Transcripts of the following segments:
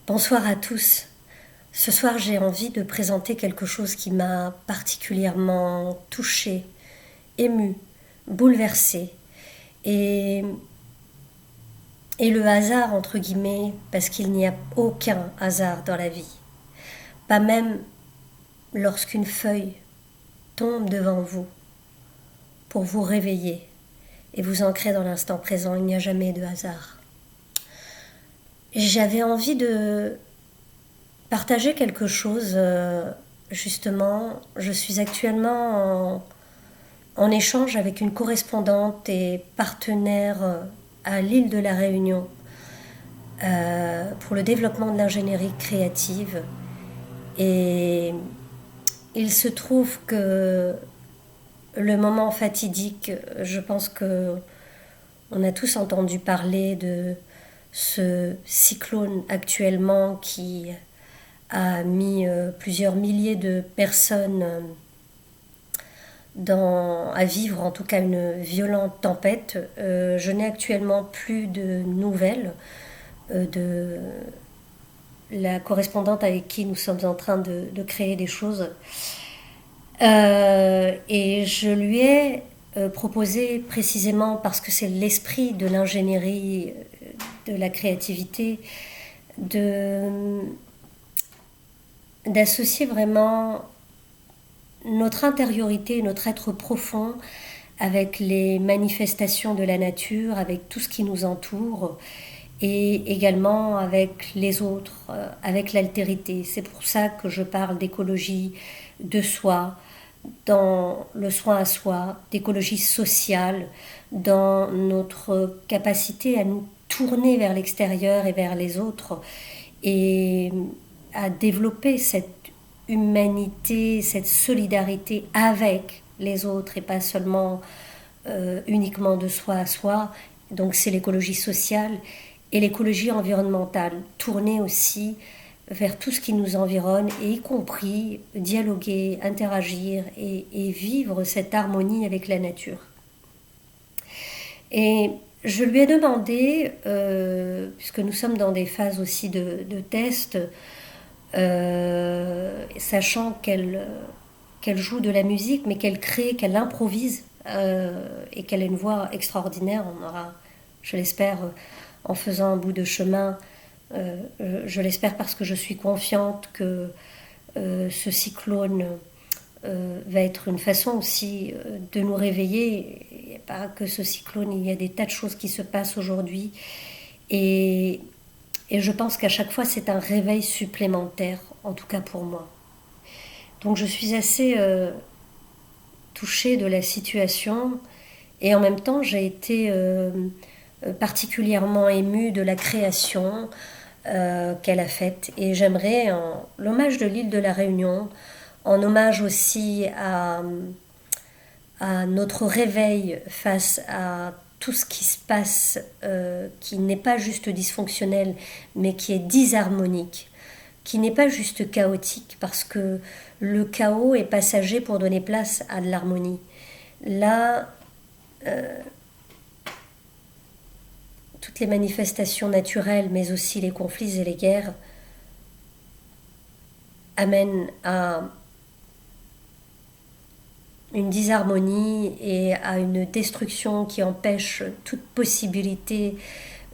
Bonsoir à tous. Ce soir, j'ai envie de présenter quelque chose qui m'a particulièrement touchée, émue, bouleversée. Et, et le hasard, entre guillemets, parce qu'il n'y a aucun hasard dans la vie. Pas même lorsqu'une feuille tombe devant vous pour vous réveiller et vous ancrer dans l'instant présent, il n'y a jamais de hasard. J'avais envie de partager quelque chose, justement. Je suis actuellement en échange avec une correspondante et partenaire à l'île de la Réunion pour le développement de l'ingénierie créative. Et il se trouve que le moment fatidique, je pense que on a tous entendu parler de ce cyclone actuellement qui a mis plusieurs milliers de personnes à vivre en tout cas une violente tempête. Je n'ai actuellement plus de nouvelles de la correspondante avec qui nous sommes en train de créer des choses. Et je lui ai proposé précisément parce que c'est l'esprit de l'ingénierie, de la créativité, d'associer vraiment notre intériorité, notre être profond avec les manifestations de la nature, avec tout ce qui nous entoure et également avec les autres, avec l'altérité. C'est pour ça que je parle d'écologie de soi, dans le soin à soi, d'écologie sociale, dans notre capacité à nous tourner vers l'extérieur et vers les autres et à développer cette humanité, cette solidarité avec les autres et pas seulement uniquement de soi à soi. Donc c'est l'écologie sociale et l'écologie environnementale, tourner aussi vers tout ce qui nous environne et y compris dialoguer, interagir et vivre cette harmonie avec la nature. Et je lui ai demandé, puisque nous sommes dans des phases aussi de tests, sachant qu'elle joue de la musique, mais qu'elle crée, qu'elle improvise, et qu'elle a une voix extraordinaire. On aura, je l'espère, en faisant un bout de chemin, je l'espère parce que je suis confiante que ce cyclone va être une façon aussi de nous réveiller. Il n'y a pas que ce cyclone, il y a des tas de choses qui se passent aujourd'hui. Et je pense qu'à chaque fois, c'est un réveil supplémentaire, en tout cas pour moi. Donc je suis assez touchée de la situation et en même temps, j'ai été particulièrement émue de la création qu'elle a faite. Et j'aimerais, en l'hommage de l'île de la Réunion, en hommage aussi à notre réveil face à tout ce qui se passe, qui n'est pas juste dysfonctionnel, mais qui est disharmonique, qui n'est pas juste chaotique, parce que le chaos est passager pour donner place à de l'harmonie. Là, toutes les manifestations naturelles, mais aussi les conflits et les guerres, amènent à une disharmonie et à une destruction qui empêche toute possibilité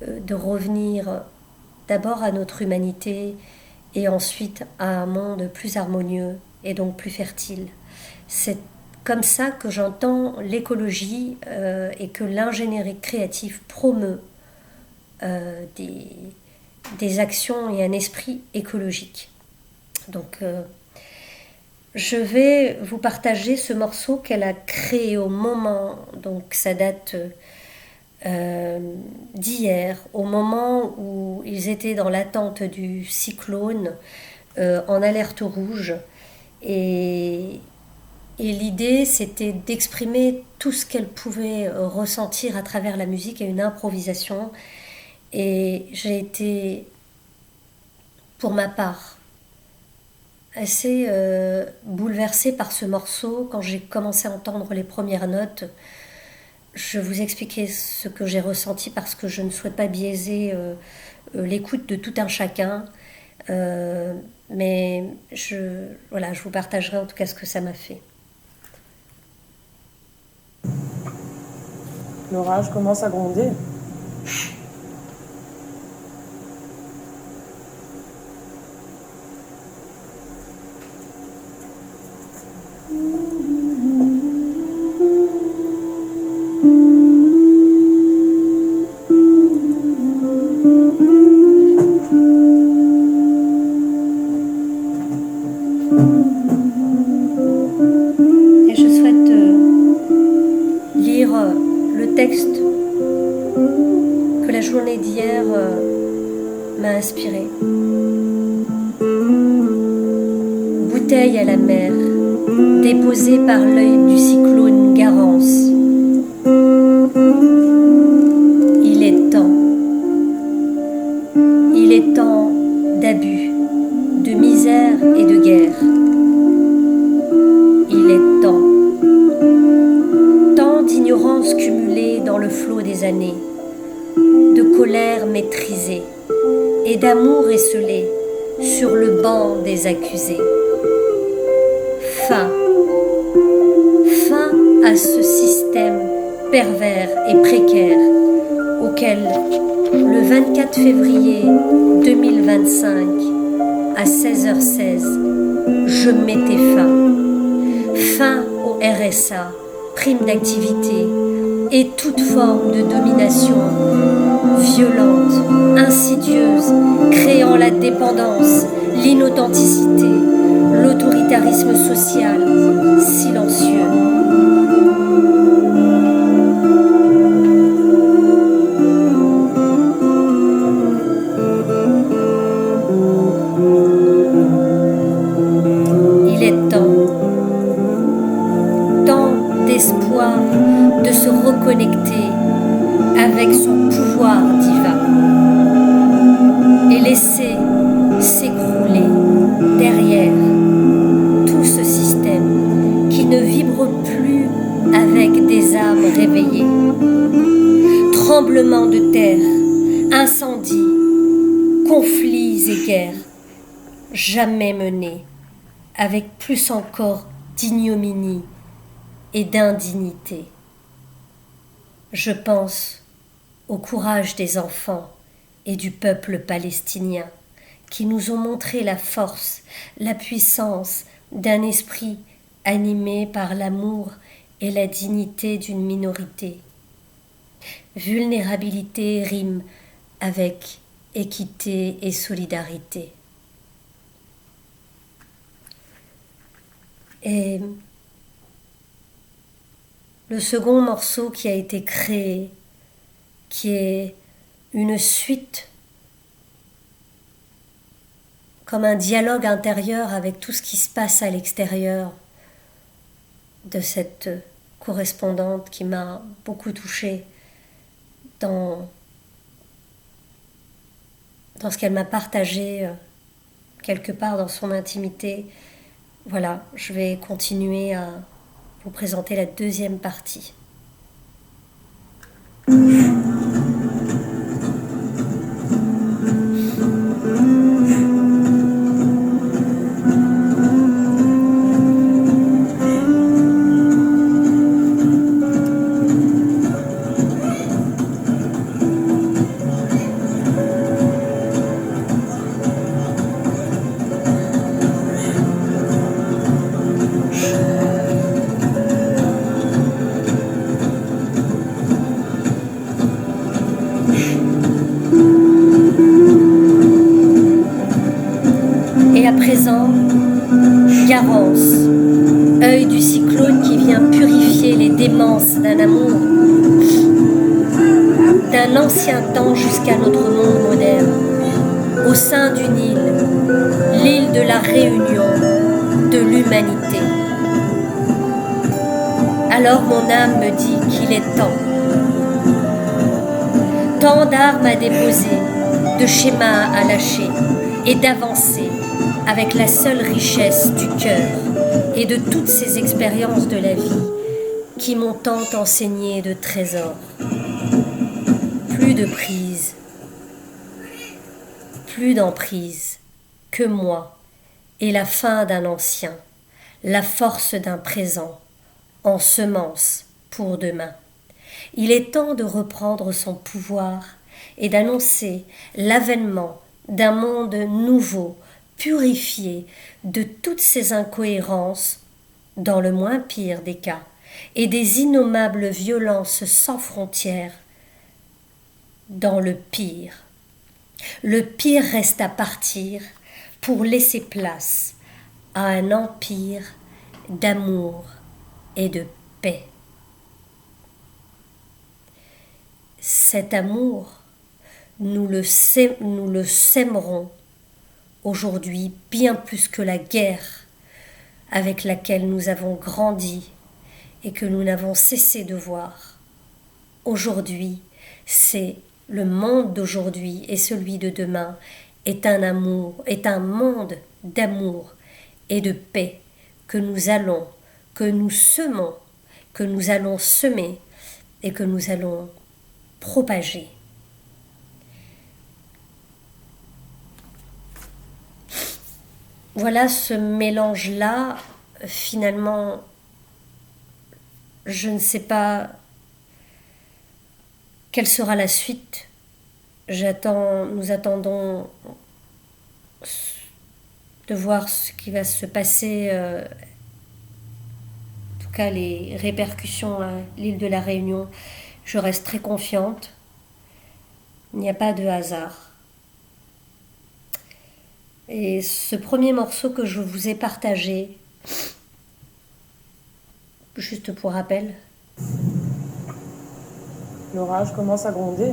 de revenir d'abord à notre humanité et ensuite à un monde plus harmonieux et donc plus fertile. C'est comme ça que j'entends l'écologie et que l'ingénierie créative promeut des actions et un esprit écologique. Donc je vais vous partager ce morceau qu'elle a créé au moment, donc ça date d'hier, au moment où ils étaient dans l'attente du cyclone, en alerte rouge. Et l'idée, c'était d'exprimer tout ce qu'elle pouvait ressentir à travers la musique et une improvisation. Et j'ai été, pour ma part, assez bouleversée par ce morceau. Quand j'ai commencé à entendre les premières notes, je vous expliquais ce que j'ai ressenti parce que je ne souhaite pas biaiser l'écoute de tout un chacun. Mais voilà, je vous partagerai en tout cas ce que ça m'a fait. L'orage commence à gronder. Et je souhaite lire le texte que la journée d'hier m'a inspiré. Bouteille à la mer, déposée par l'œil du cyclone Garance. Il est temps d'abus, de misère et de guerre. Il est tant d'ignorance cumulée dans le flot des années, de colère maîtrisée et d'amour esselé sur le banc des accusés. Fin à ce système pervers et précaire auquel le 24 février 2025 à 16h16 je mettais fin au RSA, prime d'activité et toute forme de domination violente, insidieuse, créant la dépendance, l'inauthenticité, l'autoritarisme social silencieux. Il est tant d'espoir de se reconnecter avec son pouvoir divin et laisser s'écrouler derrière tout ce système qui ne vibre plus avec des âmes réveillées. Tremblements de terre, incendies, conflits et guerres, jamais menés avec plus encore d'ignominie et d'indignité. Je pense au courage des enfants et du peuple palestinien qui nous ont montré la force, la puissance d'un esprit animé par l'amour et la dignité d'une minorité. Vulnérabilité rime avec équité et solidarité. Et le second morceau qui a été créé, qui est une suite, comme un dialogue intérieur avec tout ce qui se passe à l'extérieur de cette correspondante qui m'a beaucoup touchée dans ce qu'elle m'a partagé quelque part dans son intimité. Voilà, je vais continuer à vous présenter la deuxième partie. Et à présent, Garance, œil du cyclone qui vient purifier les démences d'un amour, d'un ancien temps jusqu'à notre monde moderne, au sein d'une île, l'île de la réunion de l'humanité. Alors mon âme me dit qu'il est tant d'armes à déposer, de schémas à lâcher et d'avancer avec la seule richesse du cœur et de toutes ces expériences de la vie qui m'ont tant enseigné de trésors. Plus de prise, plus d'emprise, que moi et la fin d'un ancien, la force d'un présent, en semence pour demain. Il est temps de reprendre son pouvoir et d'annoncer l'avènement d'un monde nouveau, purifié de toutes ces incohérences, dans le moins pire des cas, et des innommables violences sans frontières, dans le pire. Le pire reste à partir pour laisser place à un empire d'amour et de paix. Cet amour, nous le sèmerons aujourd'hui bien plus que la guerre avec laquelle nous avons grandi et que nous n'avons cessé de voir. Aujourd'hui, c'est le monde d'aujourd'hui et celui de demain est un monde d'amour et de paix que nous allons semer et que nous allons propager. Voilà ce mélange-là, finalement, je ne sais pas quelle sera la suite. Nous attendons de voir ce qui va se passer, en tout cas les répercussions à l'île de la Réunion. Je reste très confiante. Il n'y a pas de hasard. Et ce premier morceau que je vous ai partagé, juste pour rappel. L'orage commence à gronder.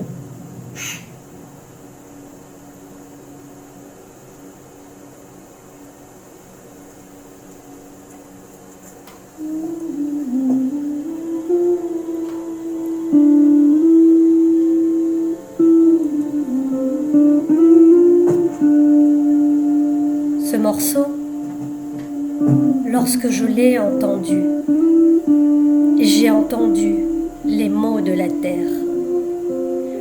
Ce morceau, lorsque je l'ai entendu, j'ai entendu les mots de la terre.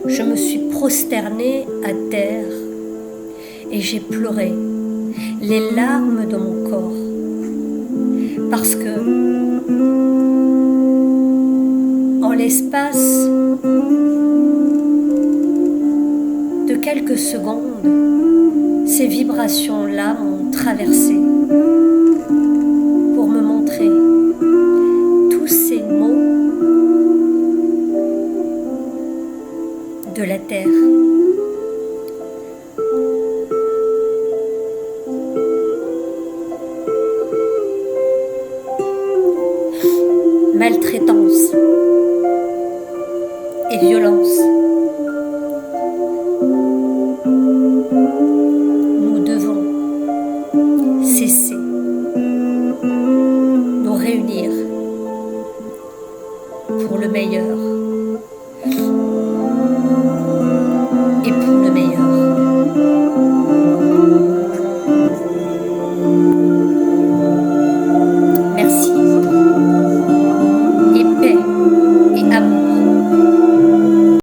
Je me suis prosternée à terre et j'ai pleuré les larmes de mon corps. Parce que, en l'espace de quelques secondes, ces vibrations-là m'ont traversée pour me montrer tous ces mots de la terre. Maltraitance et violence. Nous devons cesser, nous réunir pour le meilleur.